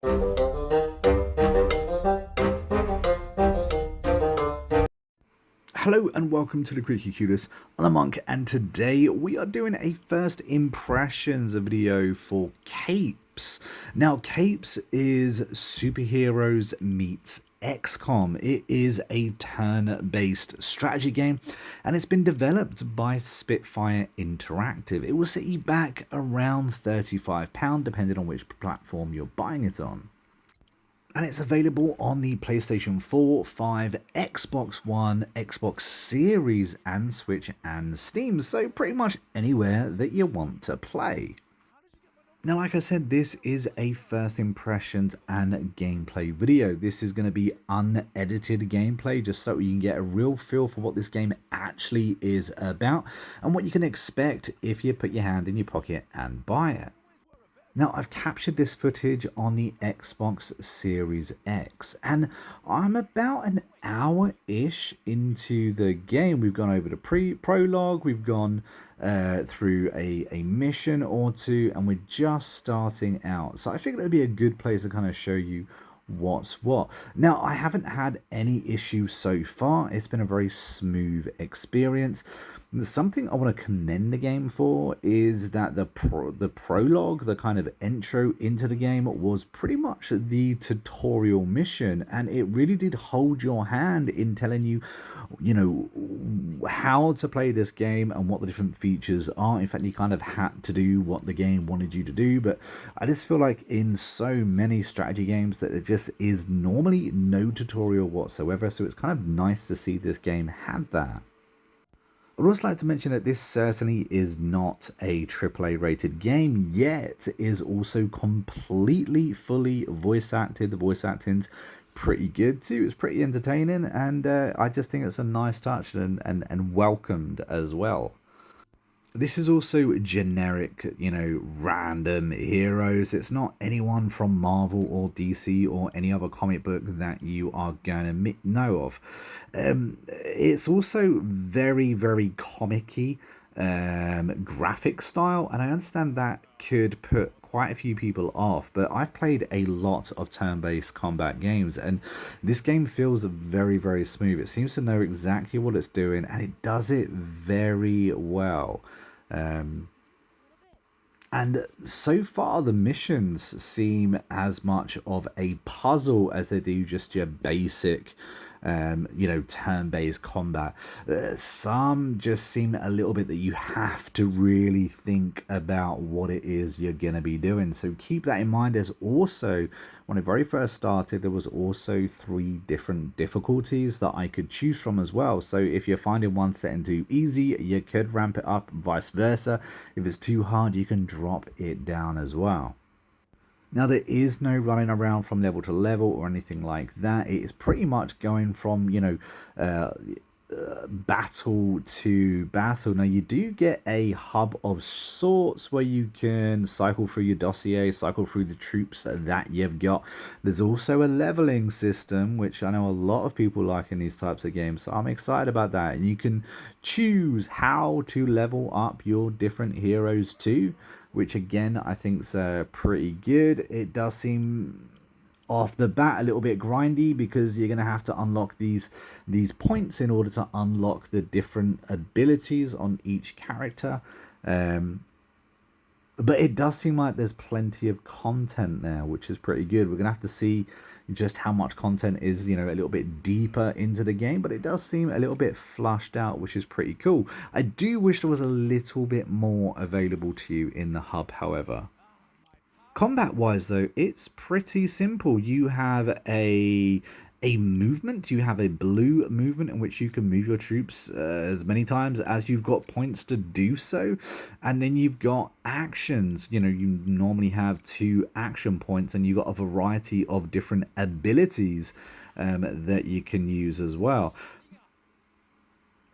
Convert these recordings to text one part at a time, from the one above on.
Hello and welcome to the Creaky Cutis. I'm the Monk, and today we are doing a first impressions video for Capes. Now, Capes is superheroes meets XCOM. It is a turn-based strategy game, and it's been developed by Spitfire Interactive. It will set you back around £35, depending on which platform you're buying it on. And it's available on the PlayStation 4, 5, Xbox One, Xbox Series, and Switch and Steam, so pretty much anywhere that you want to play. Now, like I said, this is a first impressions and gameplay video. This is going to be unedited gameplay, just so you can get a real feel for what this game actually is about and what you can expect if you put your hand in your pocket and buy it. Now, I've captured this footage on the Xbox Series X, and I'm about an hour-ish into the game. We've gone over the prologue, we've gone through a mission or two, and we're just starting out. So I figured it would be a good place to kind of show you what's what. Now, I haven't had any issues so far. It's been a very smooth experience. Something I want to commend the game for is that the prologue, the kind of intro into the game, was pretty much the tutorial mission, and it really did hold your hand in telling you, how to play this game and what the different features are. In fact, you kind of had to do what the game wanted you to do, but I just feel like in so many strategy games that there just is normally no tutorial whatsoever, so it's kind of nice to see this game had that. I'd also like to mention that this certainly is not a AAA rated game, yet is also completely fully voice acted. The voice acting's pretty good too. It's pretty entertaining, and I just think it's a nice touch and welcomed as well. This is also generic, random heroes. It's not anyone from Marvel or DC or any other comic book that you are going to know of. It's also very, very comic-y graphic style, and I understand that could put quite a few people off, but I've played a lot of turn-based combat games, and this game feels very, very smooth. It seems to know exactly what it's doing, and it does it very well. And so far the missions seem as much of a puzzle as they do just your basic turn-based combat. Some just seem a little bit that you have to really think about what it is you're going to be doing, so keep that in mind. There's also, when I very first started, there was also 3 different difficulties that I could choose from as well. So if you're finding one setting too easy, you could ramp it up, vice versa. If it's too hard, you can drop it down as well. Now, there is no running around from level to level or anything like that. It is pretty much going from, battle to battle. Now, you do get a hub of sorts where you can cycle through your dossier, cycle through the troops that you've got. There's also a leveling system, which I know a lot of people like in these types of games, so I'm excited about that. And you can choose how to level up your different heroes too, which again I think's pretty good. It does seem off the bat a little bit grindy because you're going to have to unlock these points in order to unlock the different abilities on each character, but it does seem like there's plenty of content there, which is pretty good. We're going to have to see just how much content is, a little bit deeper into the game, but it does seem a little bit flushed out, which is pretty cool. I do wish there was a little bit more available to you in the hub, however. Combat wise though, it's pretty simple. You have a movement, you have a blue movement in which you can move your troops as many times as you've got points to do so, and then you've got actions. You normally have 2 action points, and you've got a variety of different abilities that you can use as well.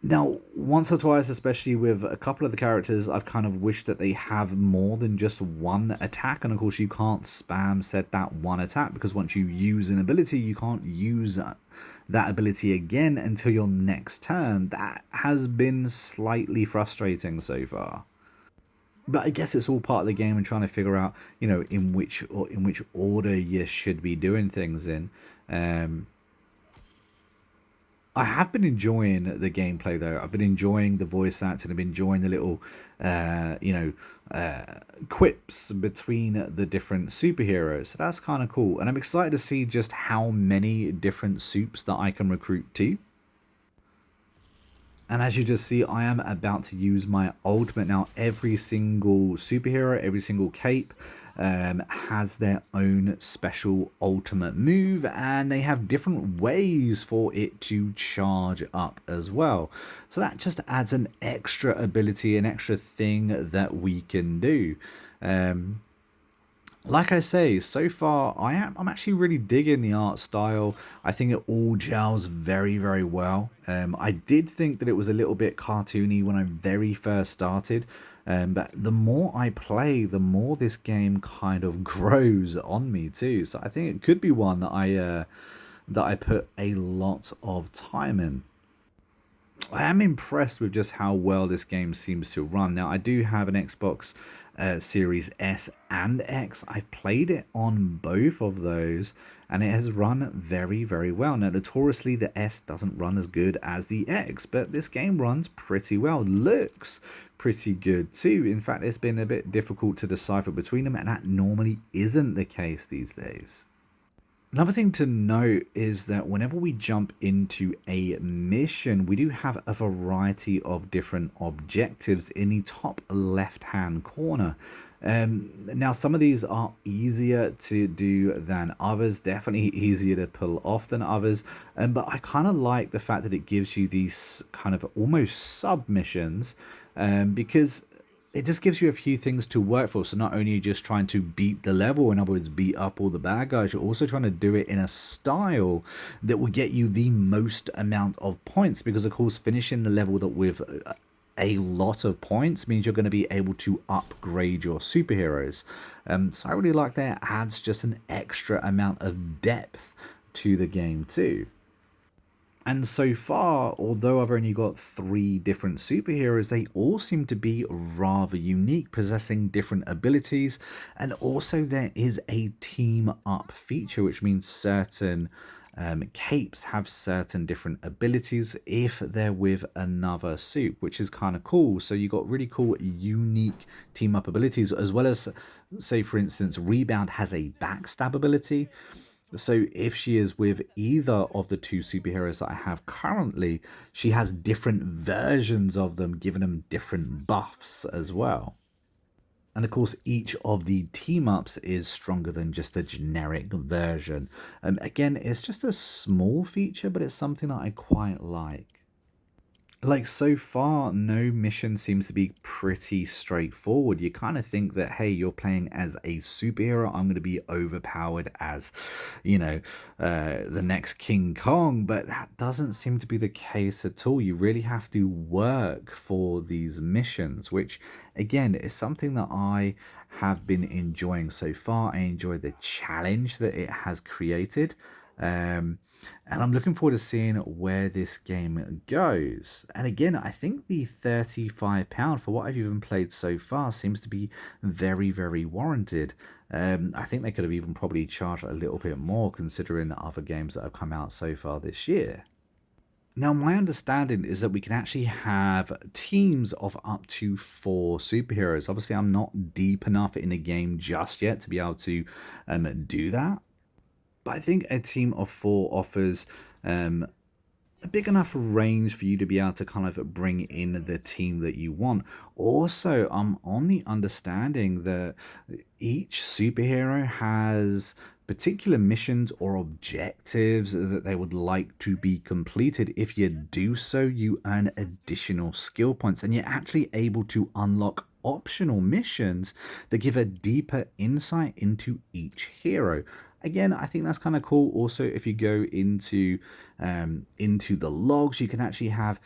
Now, once or twice, especially with a couple of the characters, I've kind of wished that they have more than just one attack. And of course, you can't spam set that one attack, because once you use an ability, you can't use that ability again until your next turn. That has been slightly frustrating so far. But I guess it's all part of the game and trying to figure out, in which order you should be doing things in. Um, I have been enjoying the gameplay though. I've been enjoying the voice acting. I've been enjoying the little, uh, you know, quips between the different superheroes. So that's kind of cool, and I'm excited to see just how many different supes that I can recruit to. And as you just see, I am about to use my ultimate. Now, every single superhero, every single cape has their own special ultimate move, and they have different ways for it to charge up as well. So that just adds an extra ability, an extra thing that we can do. Um, like I say, so far I'm actually really digging the art style. I think it all gels very, very well. I did think that it was a little bit cartoony when I very first started, but the more I play, the more this game kind of grows on me too. So I think it could be one that I put a lot of time in. I am impressed with just how well this game seems to run. Now, I do have an Xbox Series S and X. I've played it on both of those, and it has run very, very well. Now, notoriously, the S doesn't run as good as the X, but this game runs pretty well. Looks pretty good too. In fact, it's been a bit difficult to decipher between them, and that normally isn't the case these days. Another thing to note is that whenever we jump into a mission, we do have a variety of different objectives in the top left-hand corner. Now, some of these are easier to do than others, definitely easier to pull off than others. But I kind of like the fact that it gives you these kind of almost submissions, because it just gives you a few things to work for. So not only are you just trying to beat the level, in other words, beat up all the bad guys, you're also trying to do it in a style that will get you the most amount of points. Because of course, finishing the level that with a lot of points means you're going to be able to upgrade your superheroes. So I really like that. It adds just an extra amount of depth to the game too. And so far, although I've only got three different superheroes, they all seem to be rather unique, possessing different abilities. And also, there is a team up feature, which means certain capes have certain different abilities if they're with another suit, which is kind of cool. So you got really cool, unique team up abilities, as well as, say, for instance, Rebound has a backstab ability. So if she is with either of the two superheroes that I have currently, she has different versions of them, giving them different buffs as well. And of course, each of the team ups is stronger than just a generic version. Again, it's just a small feature, but it's something that I quite like. Like, so far, no mission seems to be pretty straightforward. You kind of think that, hey, you're playing as a superhero, I'm going to be overpowered as, the next King Kong, but that doesn't seem to be the case at all. You really have to work for these missions, which again is something that I have been enjoying so far. I enjoy the challenge that it has created. Um, and I'm looking forward to seeing where this game goes. And again, I think the £35 for what I've even played so far seems to be very, very warranted. I think they could have even probably charged a little bit more considering the other games that have come out so far this year. Now, my understanding is that we can actually have teams of up to four superheroes. Obviously, I'm not deep enough in the game just yet to be able to do that. But I think a team of four offers um, a big enough range for you to be able to kind of bring in the team that you want. Also, I'm on the understanding that each superhero has particular missions or objectives that they would like to be completed. If you do so, you earn additional skill points, and you're actually able to unlock optional missions that give a deeper insight into each hero. Again, I think that's kind of cool. Also, if you go into the logs, you can actually have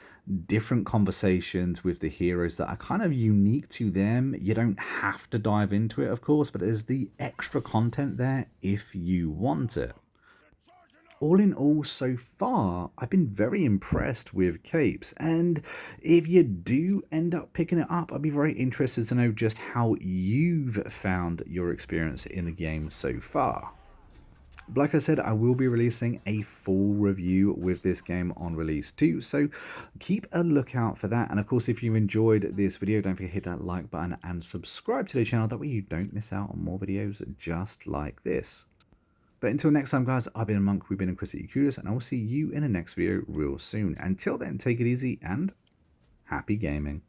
different conversations with the heroes that are kind of unique to them. You don't have to dive into it, of course, but there's the extra content there if you want it. all in all, so far, I've been very impressed with Capes. And if you do end up picking it up, I'd be very interested to know just how you've found your experience in the game so far. Like I said, I will be releasing a full review with this game on release too, so keep a lookout for that. And of course, if you enjoyed this video, don't forget to hit that like button and subscribe to the channel, that way you don't miss out on more videos just like this. But until next time, guys, I've been Monk, we've been Incredibly Curious, and I will see you in the next video real soon. Until then, take it easy and happy gaming.